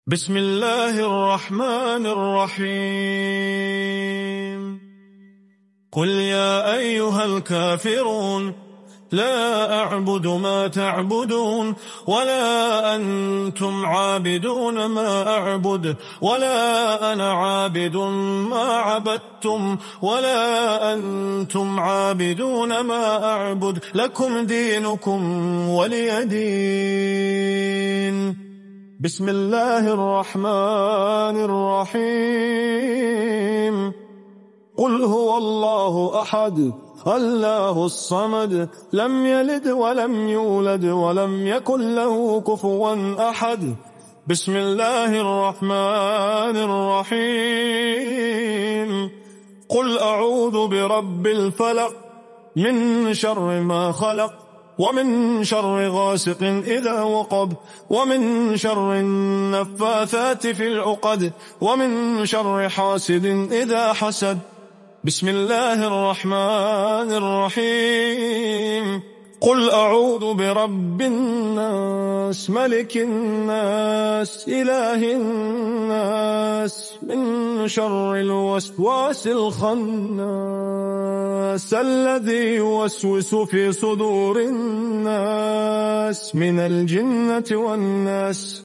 بسم الله الرحمن الرحيم. قل يا أيها الكافرون لا أعبد ما تعبدون ولا أنتم عابدون ما أعبد ولا أنا عابد ما عبدتم ولا أنتم عابدون ما أعبد لكم دينكم ولي دين. بسم الله الرحمن الرحيم. قل هو الله أحد الله الصمد لم يلد ولم يولد ولم يكن له كفوا أحد. بسم الله الرحمن الرحيم. قل أعوذ برب الفلق من شر ما خلق ومن شر غاسق إذا وقب ومن شر النفاثات في العقد ومن شر حاسد إذا حسد. بسم الله الرحمن الرحيم. قل أعوذ برب الناس ملك الناس إله الناس من شر الوسواس الخناس الذي يوسوس في صدور الناس من الجنة والناس.